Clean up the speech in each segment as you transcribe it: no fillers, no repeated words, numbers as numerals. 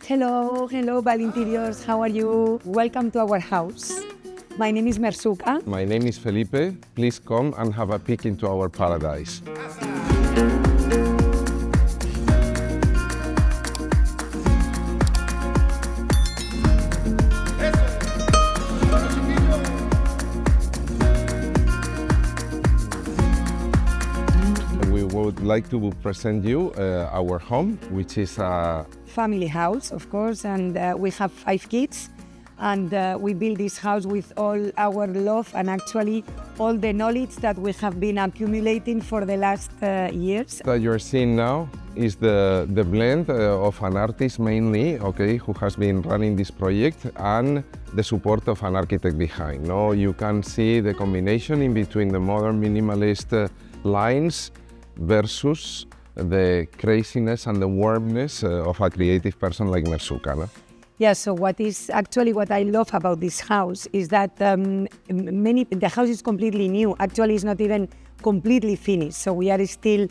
Hello, Bali Interiors. How are you? Welcome to our house. My name is Merzuka. My name is Felipe. Please come and have a peek into our paradise. We would like to present you our home, which is a Family house, of course, and we have 5 kids. And we built this house with all our love and actually all the knowledge that we have been accumulating for the last years. that you're seeing now is the blend of an artist mainly, okay, who has been running this project, and the support of an architect behind. No, you can see the combination in between the modern minimalist lines versus the craziness and the warmness of a creative person like Merzuka. No? Yeah, so what I love about this house is that the house is completely new. Actually, it's not even completely finished, so we are still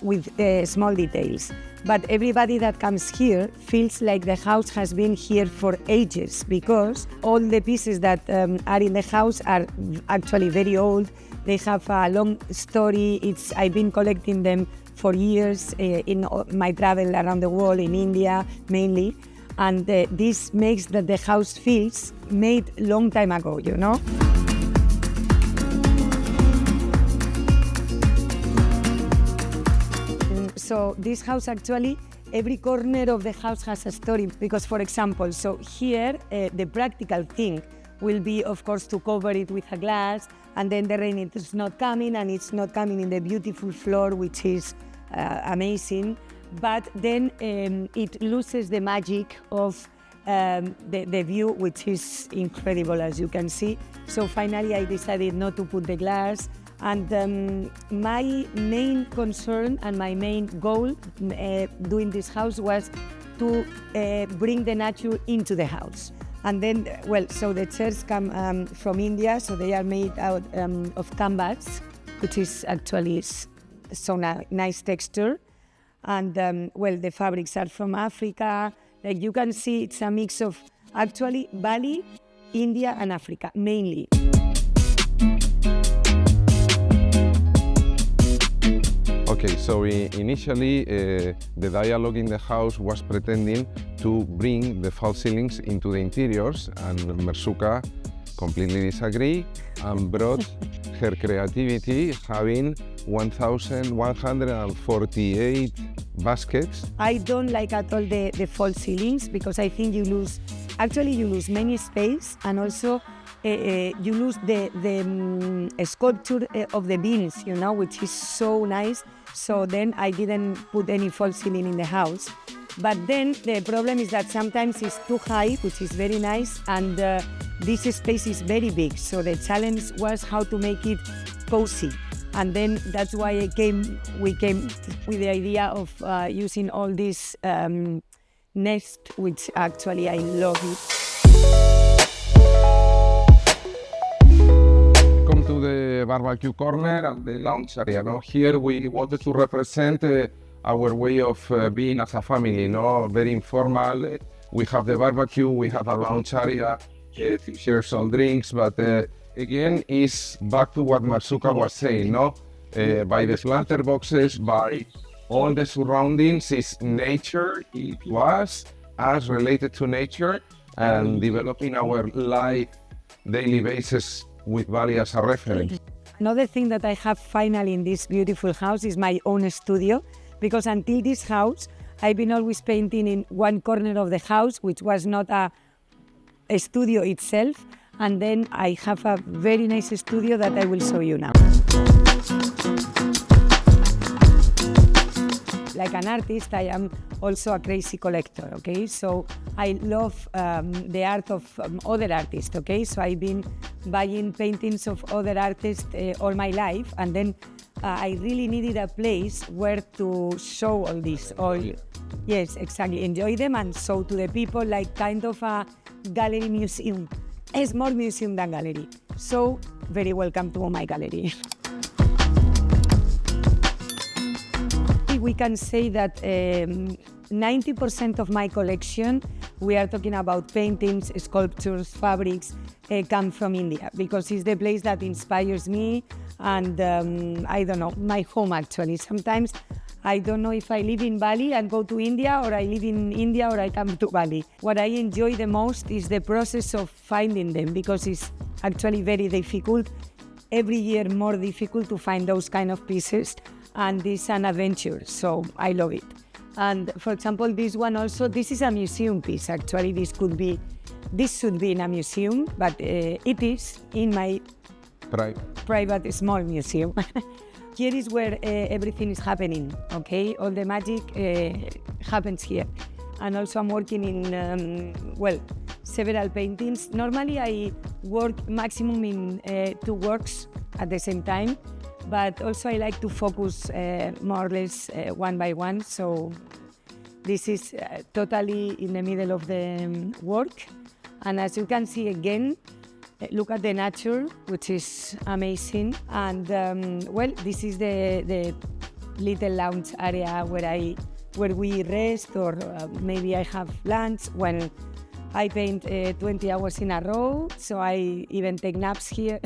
with small details. But everybody that comes here feels like the house has been here for ages, because all the pieces that are in the house are actually very old. They have a long story. I've been collecting them for years in my travel around the world, in India mainly. And this makes that the house feels made long time ago, you know? So this house actually, every corner of the house has a story, because for example, so here the practical thing will be, of course, to cover it with a glass, and then the rain is not coming, and it's not coming in the beautiful floor, which is amazing. But then it loses the magic of the view, which is incredible, as you can see. So finally I decided not to put the glass, and my main concern and my main goal doing this house was to bring the nature into the house. And then, well, so the chairs come from India, so they are made out of canvas, which is actually so nice texture. And well, the fabrics are from Africa. Like you can see, it's a mix of actually Bali, India, and Africa mainly. Okay, so initially the dialogue in the house was pretending to bring the false ceilings into the interiors, and Merzuka completely disagreed and brought her creativity, having 1,148 baskets. I don't like at all the false ceilings, because I think you lose many space, and also you lose the sculpture of the beams, you know, which is so nice. So then I didn't put any false ceiling in the house. But then the problem is that sometimes it's too high, which is very nice, and this space is very big. So the challenge was how to make it cozy. And then that's why we came with the idea of using all this nest, which actually I love it. Come to the barbecue corner and the lounge area. No? Here we wanted to represent our way of being as a family, very informal. We have the barbecue, we have a lounge area, share some drinks, but again, is back to what Merzuka was saying, by the planter boxes, by all the surroundings, is nature. It was us related to nature and developing our life daily basis with Bali as a reference. Another thing that I have finally in this beautiful house is my own studio, because until this house, I've been always painting in one corner of the house, which was not a studio itself. And then I have a very nice studio that I will show you now. Like an artist, I am also a crazy collector, okay? So I love the art of other artists, okay? So I've been buying paintings of other artists all my life, and then I really needed a place where to show all this. Yes, exactly. Enjoy them and show to the people, like kind of a gallery museum. It's more museum than gallery. So, very welcome to my gallery. actually, we can say that 90% of my collection, we are talking about paintings, sculptures, fabrics, come from India, because it's the place that inspires me, and I don't know, my home actually. Sometimes I don't know if I live in Bali and go to India, or I live in India or I come to Bali. What I enjoy the most is the process of finding them, because it's actually very difficult. Every year more difficult to find those kind of pieces, and it's an adventure, so I love it. And for example, this one also, this is a museum piece actually. This should be in a museum, but it is in my private small museum. Here is where everything is happening, okay? All the magic happens here. And also I'm working in, several paintings. Normally I work maximum in 2 works at the same time, but also I like to focus more or less one by one. So this is totally in the middle of the work. And as you can see again, look at the nature, which is amazing. And this is the little lounge area where we rest, or maybe I have lunch when I paint 20 hours in a row. So I even take naps here.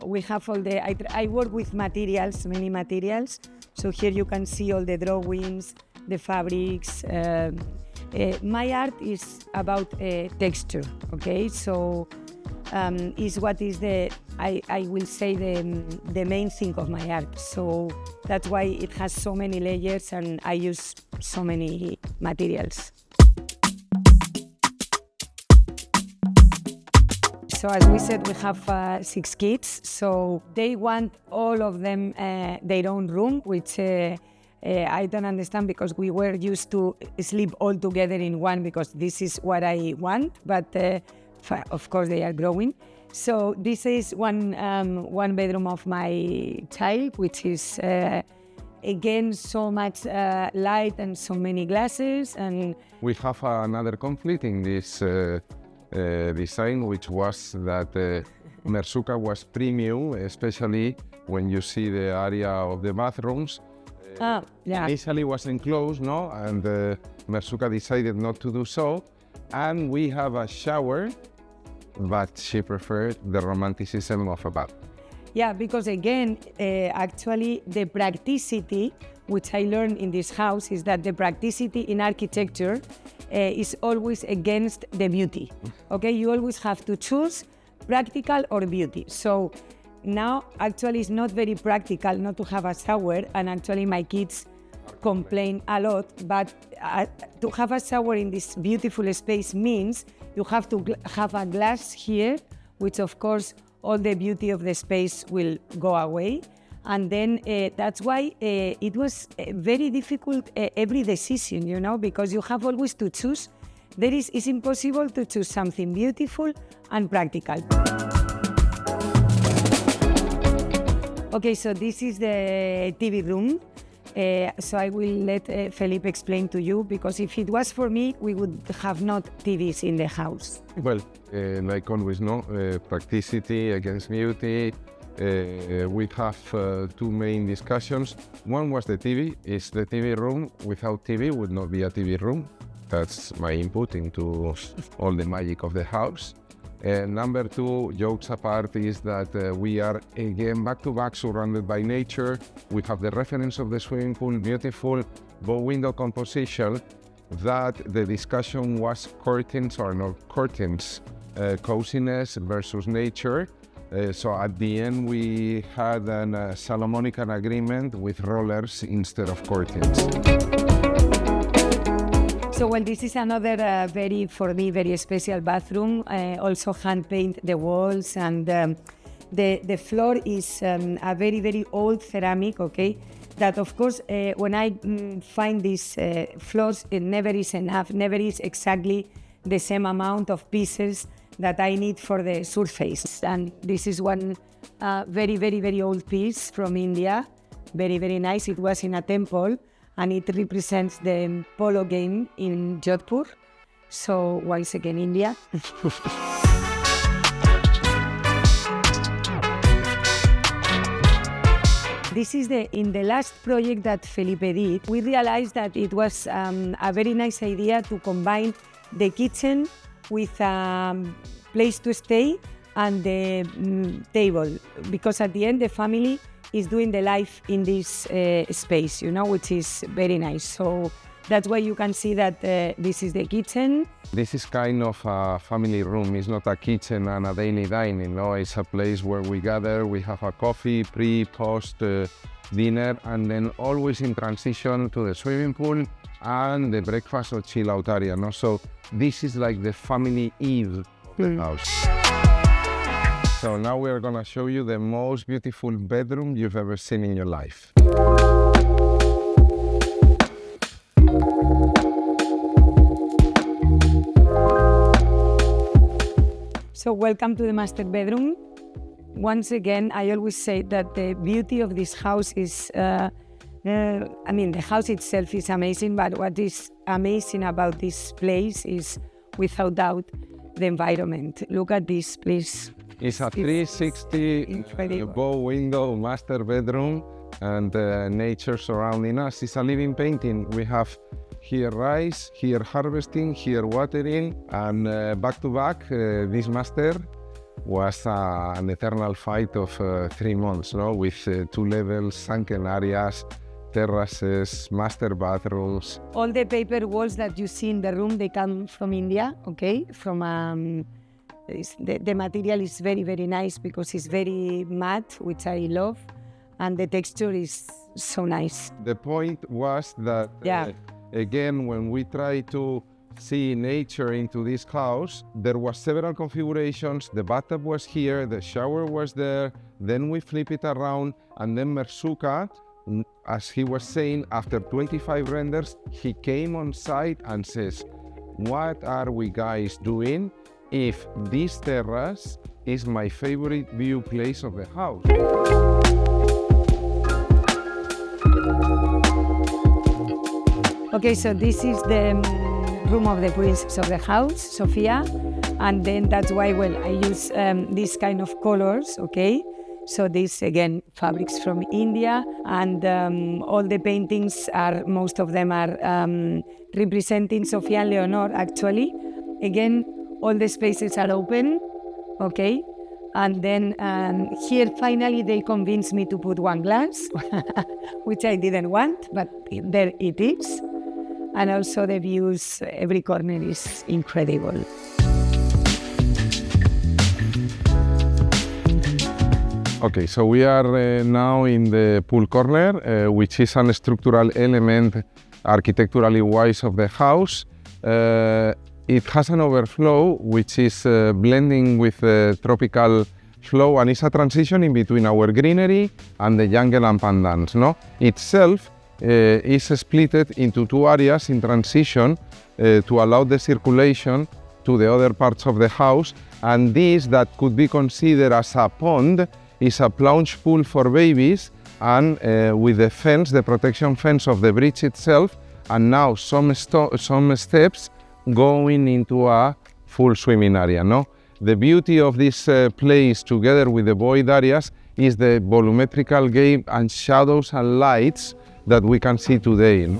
We have all I work with materials, many materials. So here you can see all the drawings, the fabrics. My art is about texture, okay? So is what is I will say the main thing of my art. So that's why it has so many layers and I use so many materials. So as we said, we have 6 kids, so they want all of them their own room, which I don't understand, because we were used to sleep all together in one, because this is what I want, but of course they are growing. So this is one bedroom of my child, which is again so much light and so many glasses. And we have another conflict in this design, which was that Merzuka was premium, especially when you see the area of the bathrooms. Initially was enclosed, no? And Merzuka decided not to do so. And we have a shower, but she preferred the romanticism of a bath. Yeah, because again, actually the practicity, which I learned in this house, is that the practicity in architecture is always against the beauty. Okay, you always have to choose practical or beauty. So now actually it's not very practical not to have a shower, and actually my kids complain a lot, but to have a shower in this beautiful space means you have to have a glass here, which of course all the beauty of the space will go away. And then that's why it was very difficult every decision, you know, because you have always to choose. It's impossible to choose something beautiful and practical. Okay, so this is the TV room. So I will let Felipe explain to you, because if it was for me, we would have not TVs in the house. Well, like always, no, practicity against beauty. We have 2 main discussions. One was the TV. Is the TV room without TV would not be a TV room. That's my input into all the magic of the house. Number 2, jokes apart, is that we are again back-to-back surrounded by nature. We have the reference of the swimming pool, beautiful bow window composition. That the discussion was curtains or not curtains, coziness versus nature. So at the end we had a Solomonican agreement with rollers instead of curtains. So well, this is another for me very special bathroom. Also hand paint the walls, and the floor is a very, very old ceramic, okay? That of course, when I find these floors, it never is enough, never is exactly the same amount of pieces that I need for the surface. And this is one very, very, very old piece from India. Very, very nice. It was in a temple, and it represents the polo game in Jodhpur. So once again, India. This is in the last project that Felipe did. We realized that it was a very nice idea to combine the kitchen with a place to stay and the table, because at the end the family is doing the life in this space, which is very nice. So that's why you can see that this is the kitchen. This is kind of a family room. It's not a kitchen and a daily dining. No, it's a place where we gather. We have a coffee, post dinner, and then always in transition to the swimming pool and the breakfast or chill out area. No, so this is like the family eve of the house. So now we are gonna show you the most beautiful bedroom you've ever seen in your life. So welcome to the master bedroom. Once again, I always say that the beauty of this house is, the house itself is amazing, but what is amazing about this place is, without doubt, the environment. Look at this, please. It's a 360 bow window master bedroom, and nature surrounding us. It's a living painting. We have here rice, here harvesting, here watering, and back to back, this master was an eternal fight of 3 months, with 2 levels, sunken areas, terraces, master bathrooms. All the paper walls that you see in the room, they come from India, okay? From the material is very, very nice because it's very matte, which I love, and the texture is so nice. The point was that, again, when we try to see nature into this house, there was several configurations. The bathtub was here, the shower was there, then we flip it around, and then Merzuka, as he was saying, after 25 renders, he came on site and says, what are we guys doing if this terrace is my favorite view place of the house? Okay, so this is the room of the princess of the house, Sofia, and then that's why, I use these kind of colors, okay? So this, again, fabrics from India, and all the paintings most of them are representing Sofia and Leonor, actually. Again, all the spaces are open, okay? And then here, finally, they convinced me to put one glass, which I didn't want, but there it is. And also the views, every corner is incredible. Okay, so we are now in the pool corner, which is a structural element, architecturally wise, of the house. It has an overflow, which is blending with the tropical flow, and it's a transition in between our greenery and the jungle and pandans. Itself is split into 2 areas in transition to allow the circulation to the other parts of the house, and this that could be considered as a pond is a plunge pool for babies, and with the fence, the protection fence of the bridge itself, and now some steps going into a full swimming area. The beauty of this place, together with the void areas, is the volumetrical game and shadows and lights that we can see today.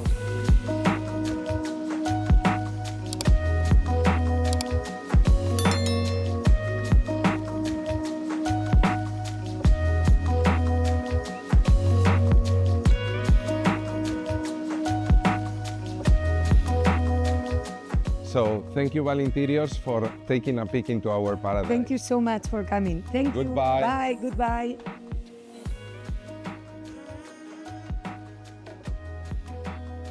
So thank you, Bali Interiors, for taking a peek into our paradise. Thank you so much for coming. Thank you. Goodbye. Bye. Goodbye.